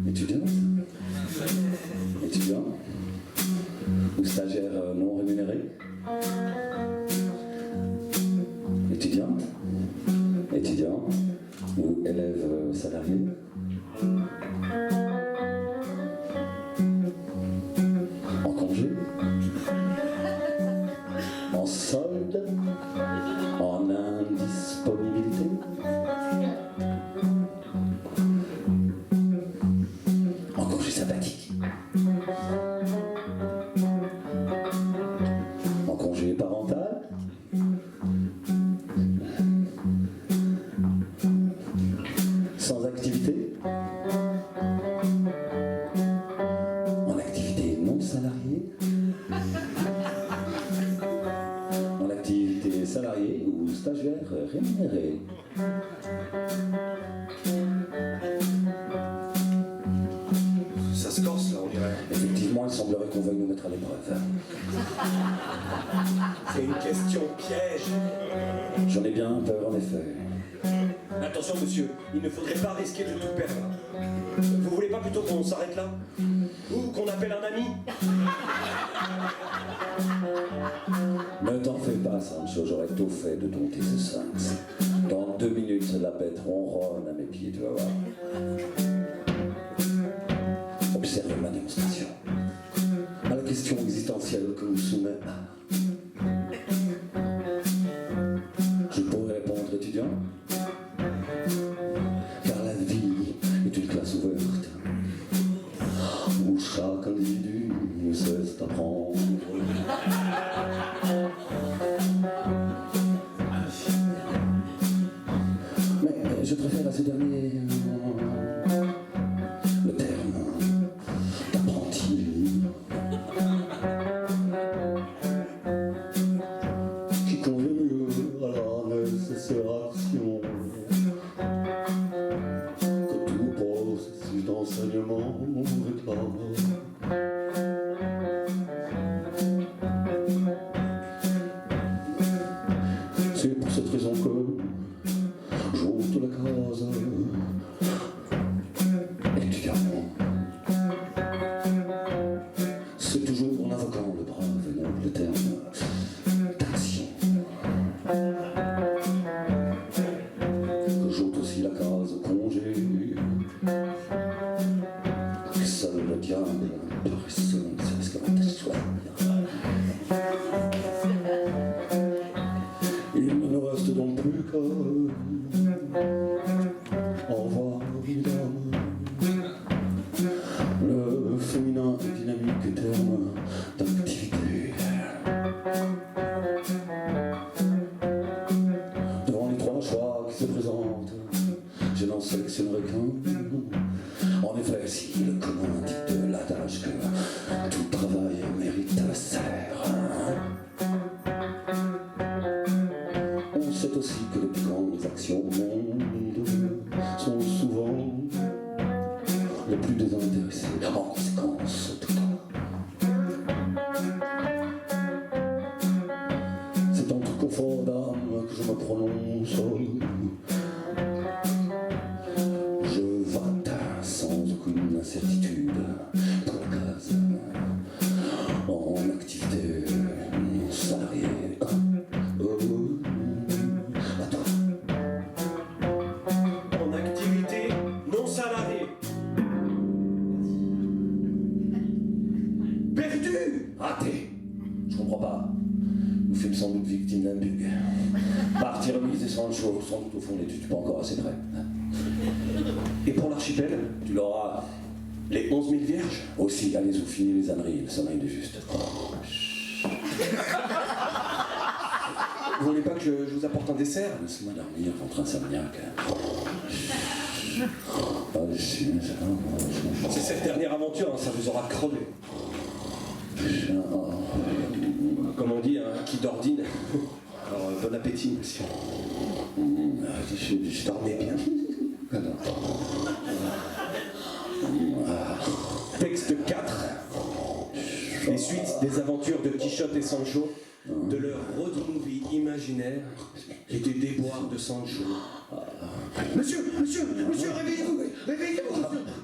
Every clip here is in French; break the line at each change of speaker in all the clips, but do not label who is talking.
Étudiante? Étudiant? Ou stagiaire non rémunéré? Étudiante? Étudiant? Ou élève salarié? En congé? En solde? En indisponibilité? En congé sympathique? En congé parental? Sans activité? En activité non salariée? En activité salariée ou stagiaire rémunéré?
Ça se corse là, on dirait.
Effectivement, il semblerait qu'on veuille nous mettre à l'épreuve.
C'est une question piège.
J'en ai bien peur, en effet.
Attention monsieur, il ne faudrait pas risquer de tout perdre. Vous voulez pas plutôt qu'on s'arrête là? Ou qu'on appelle un ami?
Ne t'en fais pas, Sancho, j'aurais tout fait de dompter ce sphinx. Dans 2 minutes, la bête ronronne à mes pieds, tu vas voir. Observe ma démonstration. À la question existentielle que nous soumet Anna. Je pourrais répondre étudiant, car la vie est une classe ouverte, où chaque individu cesse d'apprendre. Mais je préfère à ce dernier le terme d'apprenti libre, qui convient mieux à la nécessaire action que tout processus d'enseignement réclame. C'est pour cette raison que j'ôte la case étudiant. C'est toujours en invoquant le brave et noble terme d'action que j'ôte aussi la case congé, que seul le diable paresseux ne sait ce qu'un soir. Il ne nous reste donc plus qu'à au revoir, mesdames. Le féminin est dynamique terme d'activité. Devant les 3 choix qui se présentent, je n'en sélectionnerai qu'un. En effet, si le commun dit de l'adage que tout travail mérite salaire, on sait aussi que les plus grandes actions au monde sont souvent les plus désintéressées. En conséquence, tout cas, c'est en tout confort d'âme que je me prononce. Je vote sans aucune incertitude pour la case en activité non salariée. À toi.
En activité non salariée. Perdu!
Raté. Je comprends pas. Nous fûmes sans doute victimes d'un bug. Partie remise et sans le show, sans doute au fond l'étude pas encore assez près.
Et pour l'archipel?
Tu l'auras.
Les 11 000 vierges?
Aussi, allez vous finir les âneries, le sommeil de juste.
Vous voulez pas que je vous apporte un dessert?
Laisse-moi dormir, votre insomniaque.
C'est cette dernière aventure, hein, ça vous aura crevé. Comme on dit, hein, qui dort dîne. Alors, bon appétit, monsieur. Je dormais bien. Texte 4. Les suites des aventures de Quichotte et Sancho, de leur road movie imaginaire et des déboires de Sancho. Monsieur, réveillez-vous,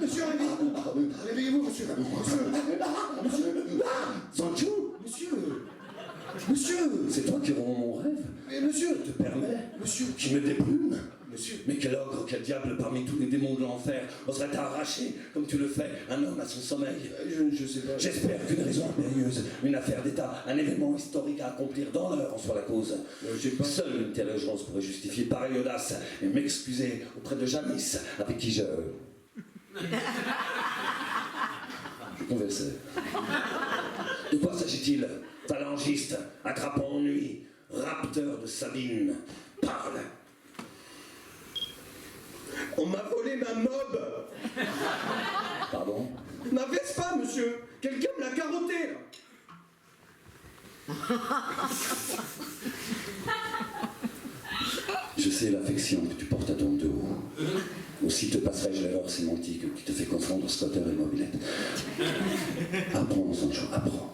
monsieur, réveillez-vous, monsieur,
Sancho,
monsieur,
c'est toi qui romps mon rêve.
mais monsieur,
Je te permets,
monsieur,
qui me déplume.
monsieur,
Mais quel ogre, quel diable parmi tous les démons de l'enfer oserait t'arracher, comme tu le fais, un homme à son sommeil?
je sais pas.
J'espère qu'une raison impérieuse, une affaire d'État, un événement historique à accomplir dans l'heure en soit la cause.
J'ai pas.
Seule une telle urgence pourrait justifier pareille audace et m'excuser auprès de Janice, avec qui je conversais. De quoi s'agit-il? Phalangiste, attrapant ennui, rapteur de Sabine, parle.
On m'a volé ma mob.
Pardon?
Ma Vespa, monsieur. Quelqu'un me l'a carotté, là.
Je sais l'affection que tu portes à ton dos. Aussi te passerai-je l'erreur sémantique qui te fait confondre squatter et mobilette. Apprends, Sancho, apprends.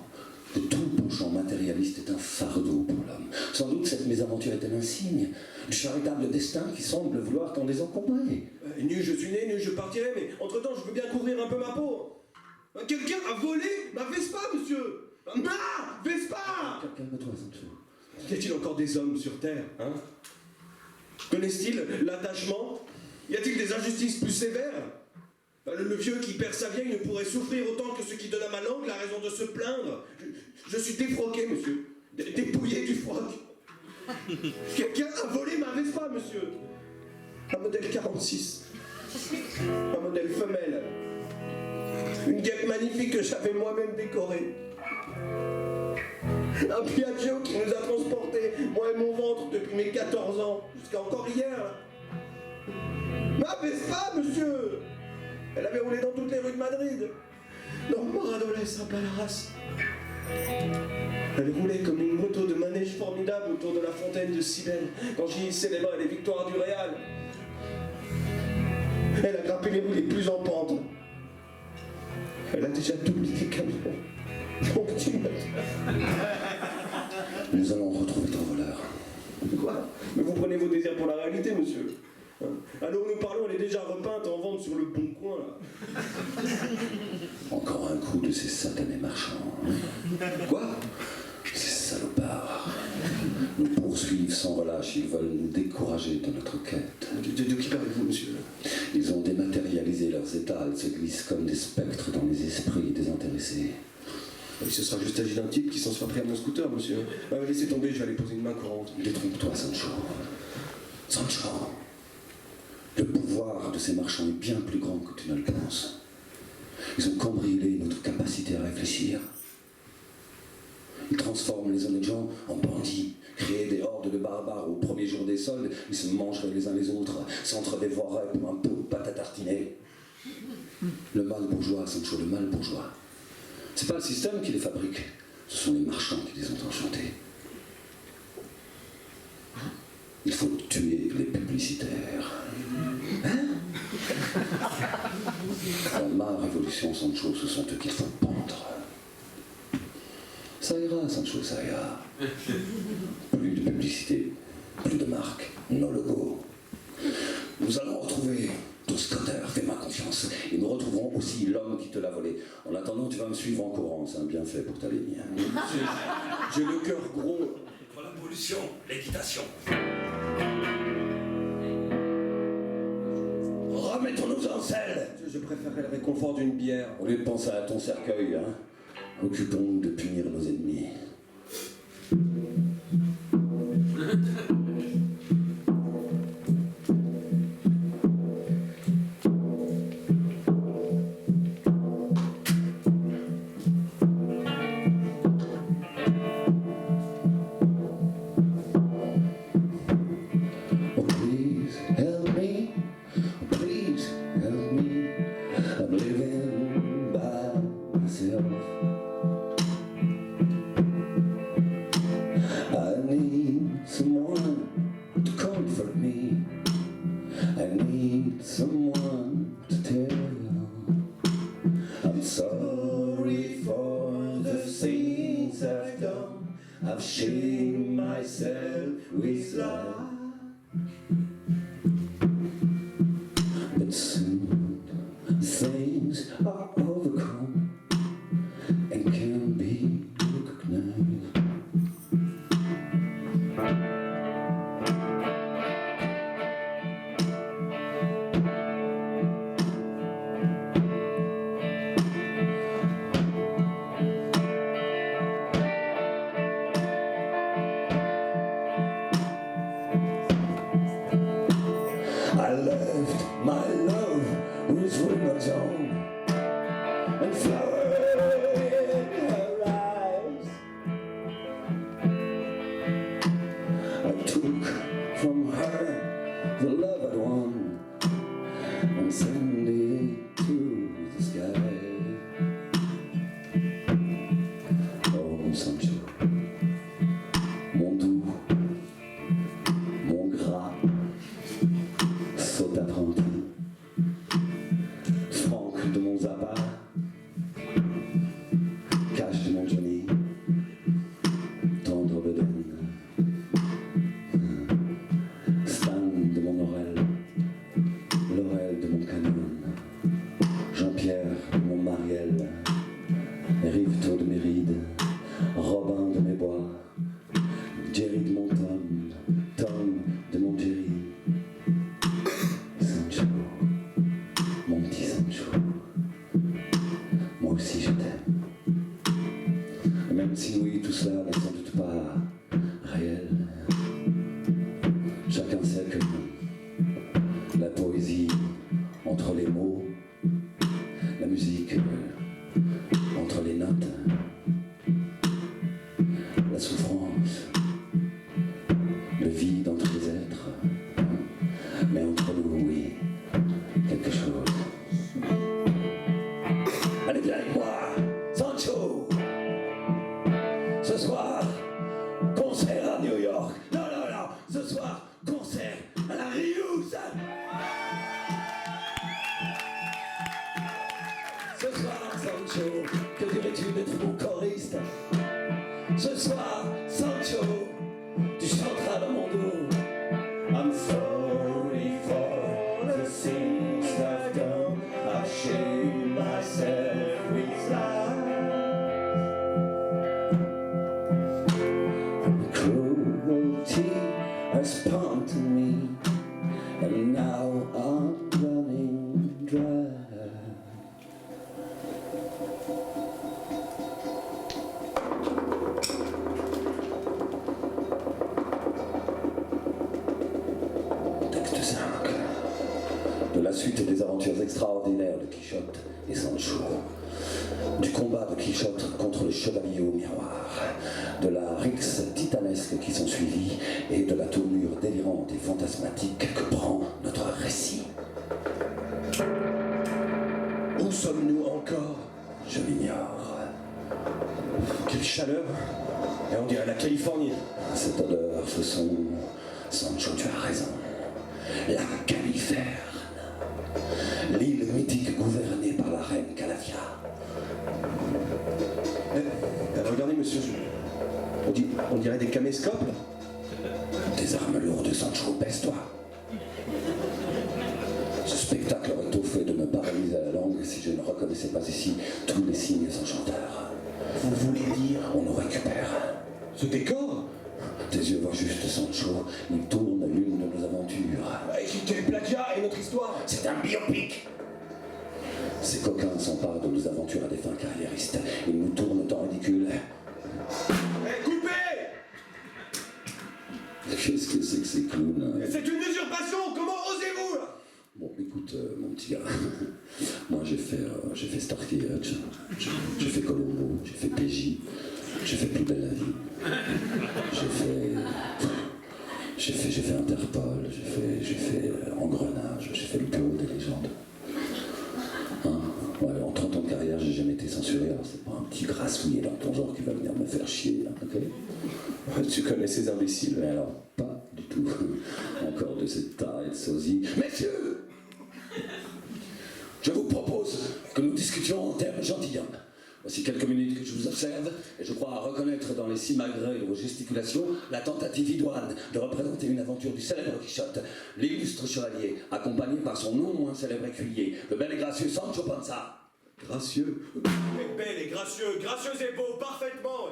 Que tout penchant matérialiste est un fardeau pour l'homme. Sans doute cette mésaventure est un insigne du charitable destin qui semble vouloir t'en désencombrer.
Nu je suis né, nu je partirai, mais entre-temps, je veux bien couvrir un peu ma peau. Quelqu'un a volé ma Vespa, monsieur. Ma Vespa.
Calme-toi, Sancho.
Y a-t-il encore des hommes sur Terre, hein? Connaissent-ils l'attachement? Y a-t-il des injustices plus sévères? Le vieux qui perd sa vieille ne pourrait souffrir autant que ce qui donne à ma langue la raison de se plaindre. Je suis défroqué, monsieur. Dépouillé du froc. Quelqu'un a volé ma Vespa, monsieur. Un modèle 46. Un modèle femelle. Une guêpe magnifique que j'avais moi-même décorée. Un Piaggio qui nous a transportés, moi et mon ventre, depuis mes 14 ans, jusqu'à encore hier. Là. Ma Vespa, monsieur! Elle avait roulé dans toutes les rues de Madrid. Dans Maradoles à Palaras. Elle roulait comme une moto de manège formidable autour de la fontaine de Cybèle, quand j'y célébrais les victoires du Real. Elle a grimpé les rues les plus en pente. Elle a déjà doublé les camions. Donc
Nous allons retrouver ton voleur.
Quoi? Mais vous prenez vos désirs pour la réalité, monsieur. Alors nous parlons, elle est déjà repeinte en vente sur le bon coin, là.
Encore un coup de ces satanés marchands.
Quoi?
Ces salopards nous poursuivent sans relâche. Ils veulent nous décourager de notre quête.
De qui parlez-vous, monsieur?
Ils ont dématérialisé leurs états. Ils se glissent comme des spectres dans les esprits désintéressés.
Il se sera juste agi d'un type qui s'en soit pris à mon scooter, monsieur. Laissez tomber, je vais aller poser une main courante.
Détrompe-toi, Sancho. Sancho. Le pouvoir de ces marchands est bien plus grand que tu ne le penses. Ils ont cambriolé notre capacité à réfléchir. Ils transforment les honnêtes gens en bandits, créent des hordes de barbares. Au premier jour des soldes, ils se mangeraient les uns les autres, s'entre-dévoreraient pour un pot de pâte à tartiner. Le mal bourgeois, Sancho, le mal bourgeois. C'est pas le système qui les fabrique, ce sont les marchands qui les ont enchantés. Il faut tuer les publicitaires. Dans ma révolution, Sancho, ce sont eux qu'il faut pendre. Ça ira, Sancho, ça ira. Plus de publicité, plus de marque, nos logos. Nous allons retrouver ton scooter, fais-moi confiance. Et nous retrouverons aussi l'homme qui te l'a volé. En attendant, tu vas me suivre en courant, c'est un bienfait pour ta ligne.
J'ai le cœur gros.
Pour la pollution, l'équitation. Remettons-nous en selle.
Je préférerais le réconfort d'une bière.
Au lieu de penser à ton cercueil, hein, occupons-nous de punir nos ennemis. I've shamed myself with love. things are overcome and can be recognized. I left my love with ribbons on and flowers in her eyes. I took from her the love I'd won and sent it to the sky. Oh, mon Sancho, mon doux, mon gras, saute apprenti, Franck de mon Zappa, Cash de mon Johnny, tendre bedaine, Stan de mon Aurel, Laurel de mon Canon, Jean-Pierre de mon Marielle, Rivetot de mes rides, Robin de mes bois, Jerry de mon Tom, Tom de mon Jerry. Sancho, mon petit Sancho, moi aussi je t'aime. Même si oui, tout cela n'est sans doute pas réel. Chacun sait que la poésie entre les mots, la musique entre les notes, la souffrance, le vide entre les êtres, mais entre nous, oui, quelque chose. Allez, viens avec moi, Sancho. Ce soir, concert à New York. Non, non, non, ce soir, concert à la Rius. Ce soir, Sancho, que dirais-tu d'être mon choriste? Ce soir, Sancho, tu chanteras dans mon dos. I'm sorry for the things I've done. I shame myself with lies. Cruelty has pumped me, and now I'm running dry. Texte 5. De la suite des aventures extraordinaires de Quichotte et Sancho, du combat de Quichotte contre le chevalier au miroir, de la rixe titanesque qui s'en suivit et de la tournure délirante et fantasmatique que prend notre récit.
Où sommes-nous encore?
Je l'ignore.
Quelle chaleur! Et on dirait la Californie.
Cette odeur, ce son, Sancho, tu as raison. La Califerne, l'île mythique gouvernée par la reine Calavia.
Regardez, monsieur, on dirait des caméscopes.
Des armes lourdes, Sancho, baisse-toi. Ce spectacle aurait tôt fait de me paralyser à la langue si je ne reconnaissais pas ici tous les signes enchanteurs.
Vous voulez dire
On nous récupère.
ce décor?
Tes yeux voient juste, Sancho. Il tourne l'une de nos aventures.
Quel plagiat et notre histoire?
C'est un biopic. Ces coquins s'emparent de nos aventures à des fins carriéristes. Ils nous tournent en ridicule.
Coupez!
Qu'est-ce que c'est que ces clowns?
C'est une usurpation! Comment osez-vous?
Bon, écoute, mon petit gars, moi j'ai fait Starkey Hutch, j'ai fait Colombo, j'ai fait PJ, j'ai fait Plus belle la vie, j'ai fait Interpol, j'ai fait Engrenage, j'ai fait le bureau des légendes. Hein? Ouais, en 30 ans de carrière, j'ai jamais été censuré, alors c'est pas un petit grassouillet dans ton genre qui va venir me faire chier, hein, ok?
Tu connais ces imbéciles.
Mais alors, pas du tout. Encore de cette taille de sosie. Messieurs, je vous propose que nous discutions en termes gentilshommes. Voici quelques minutes que je vous observe, et je crois reconnaître dans les simagrées de vos gesticulations la tentative idoine de représenter une aventure du célèbre Quichotte, l'illustre chevalier, accompagné par son non moins célèbre écuyer, le bel et gracieux Sancho Panza.
Gracieux. Bel et gracieux, gracieux et beau, parfaitement.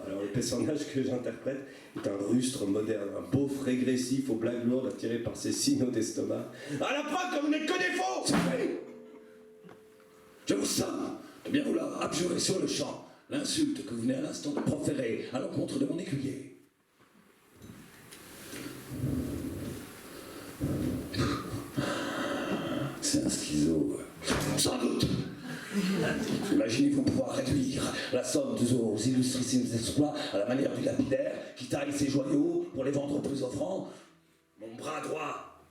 Alors le personnage que j'interprète est un rustre moderne, un beauf régressif aux blagues lourdes attiré par ses signaux d'estomac. À la preuve que vous n'êtes que des faux.
Je vous somme de bien vouloir abjurer sur le champ l'insulte que vous venez à l'instant de proférer à l'encontre de mon écuyer. C'est un schizo. Sans doute. Imaginez-vous pouvoir réduire la somme de vos illustrissimes exploits à la manière du lapidaire qui taille ses joyaux pour les vendre aux plus offrants. Mon bras droit,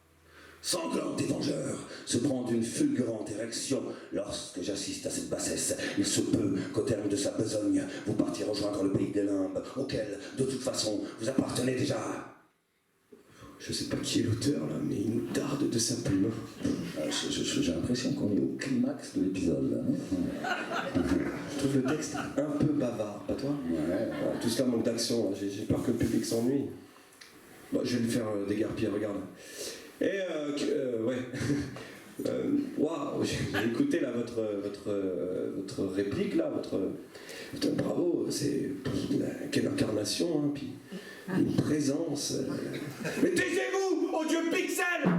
sanglant des vengeurs, se prend d'une fulgurante érection. Lorsque j'assiste à cette bassesse, il se peut qu'au terme de sa besogne, vous partiez rejoindre le pays des limbes, auquel, de toute façon, vous appartenez déjà.
Je sais pas qui est l'auteur là, mais il nous tarde de sa plume.
J'ai l'impression qu'on est au climax de l'épisode.
Je trouve le texte un peu bavard, pas toi?
Ouais.
Tout cela manque d'action, là. J'ai peur que le public s'ennuie. Bon, je vais lui faire déguerpir, regarde. Et ouais. Waouh, j'ai écouté là votre réplique là, bravo, c'est quelle incarnation, hein, puis une présence. Mais taisez-vous, oh Dieu Pixel!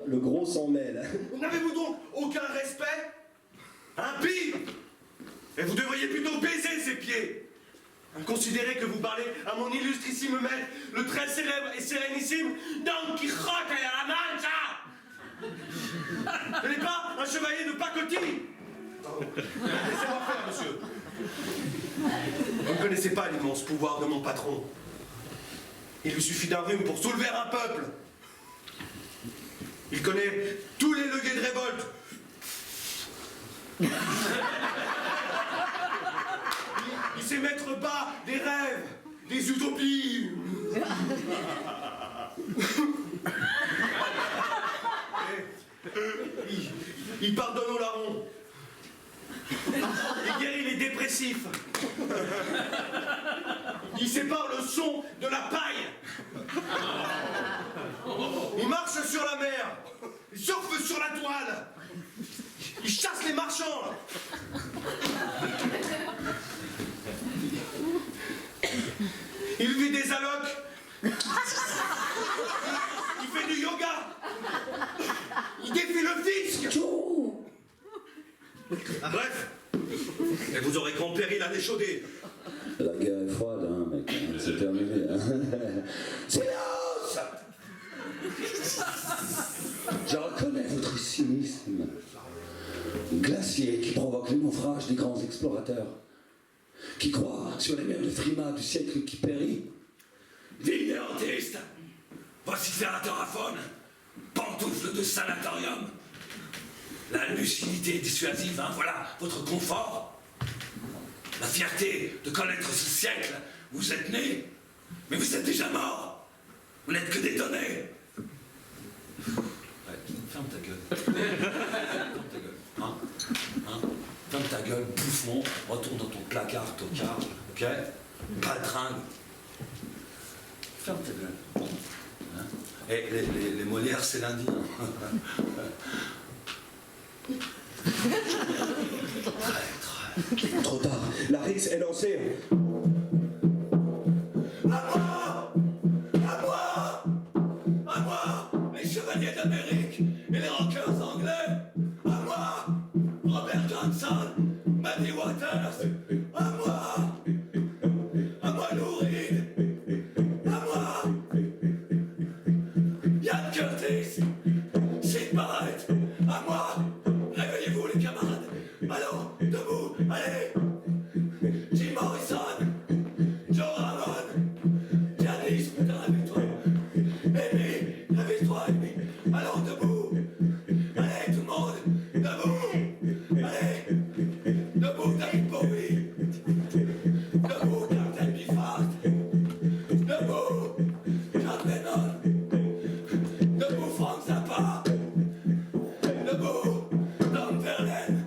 Le gros s'en mêle. N'avez-vous donc aucun respect? Un pire! Et vous devriez plutôt baiser ses pieds. Considérez que vous parlez à mon illustrissime maître, le très célèbre et sérénissime Don Quichotte de la Mancha. Ce n'est pas un chevalier de pacotille. Laissez-moi faire, monsieur. Vous ne connaissez pas l'immense pouvoir de mon patron. Il lui suffit d'un rhume pour soulever un peuple. Il connaît tous les leviers de révolte. Il sait mettre bas des rêves, des utopies. Il pardonne aux larrons. Il guérit les dépressifs. Il sépare le son de la paille. Il marche sur la mer. Il surfe sur la toile. Il chasse les marchands. Il vit des allocs. Il fait du yoga. Il défie le fisc. Bref, et vous aurez grand péril à l'échauder.
La guerre est froide, hein, mec. C'est terminé. Hein. Silence! Je reconnais votre cynisme. Glacier qui provoque le naufrage des grands explorateurs. Qui croient sur les mers de Frima du siècle qui périt. Ville néantiste, vociférateur à faune, pantoufle de sanatorium. La lucidité dissuasive, hein, voilà votre confort. La fierté de connaître ce siècle. Vous êtes né, mais vous êtes déjà mort. Vous n'êtes que des données. Ouais, ferme ta gueule. Ferme ta gueule. Hein? Ferme ta gueule, bouffon. Retourne dans ton placard, tocard. Ok? Patringue. Ferme ta gueule. Hein? Et les Molières, c'est lundi. Hein? Traître.
Trop tard. La rixe est lancée. À moi, les chevaliers d'Amérique et les rockers anglais. À moi, Robert Johnson, Muddy Waters. À moi, Lou Reed. À moi, Ian Curtis, Sid Barrett. À moi, réveillez-vous les camarades. Allons, debout, allez. Jim Morrison, Joe Ramone, Janis, putain, réveille-toi. Amy, réveille-toi, Amy. Allons, debout. Allez, tout le monde, debout. Allez, debout, David Bowie. Debout, Captain Beefheart. Debout, John Lennon. Debout, Frank Zappa. Debout, Tom Verlaine.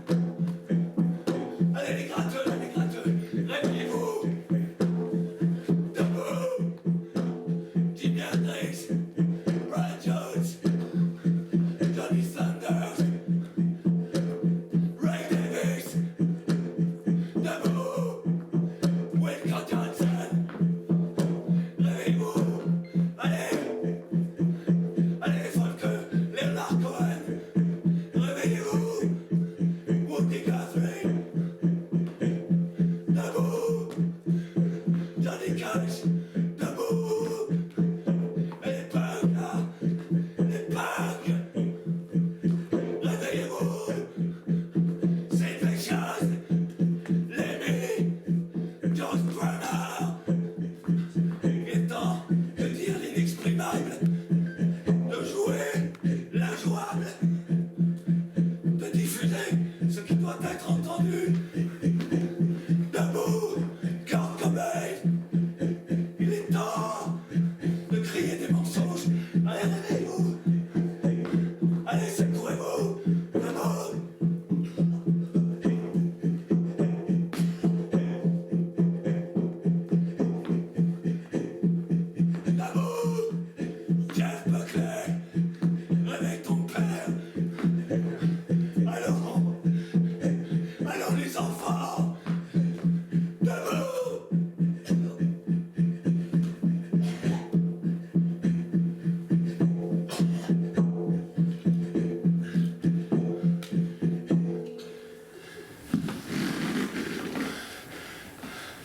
doit être entendu. Debout, Kurt Cobain. Il est temps de crier des mensonges. Allez, réveillez-vous. Allez, secouez-vous. Debout. Jeff Buckley, réveille ton père. Allons les enfants, debout.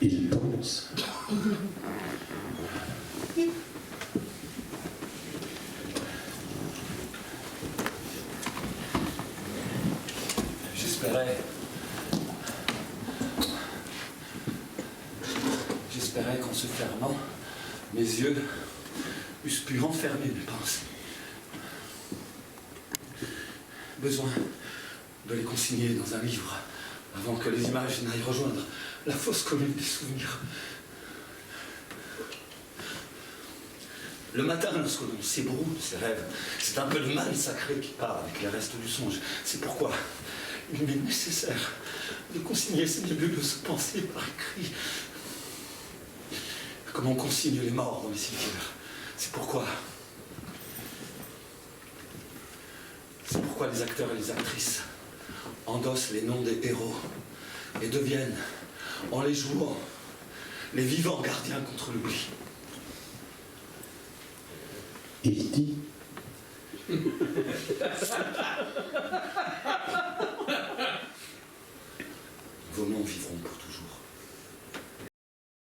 Il pense.
J'espérais qu'en se fermant, mes yeux eussent pu enfermer mes pensées. Besoin de les consigner dans un livre avant que les images n'aillent rejoindre la fosse commune des souvenirs. Le matin, lorsque l'on s'ébroue de ses rêves, c'est un peu de manne sacrée qui part avec les restes du songe. C'est pourquoi il m'est nécessaire de consigner ces nébuleuses pensées par écrit. Comme on consigne les morts dans les cimetières. C'est pourquoi les acteurs et les actrices endossent les noms des héros et deviennent, en les jouant, les vivants gardiens contre l'oubli.
Il dit.
Vos noms vivront pour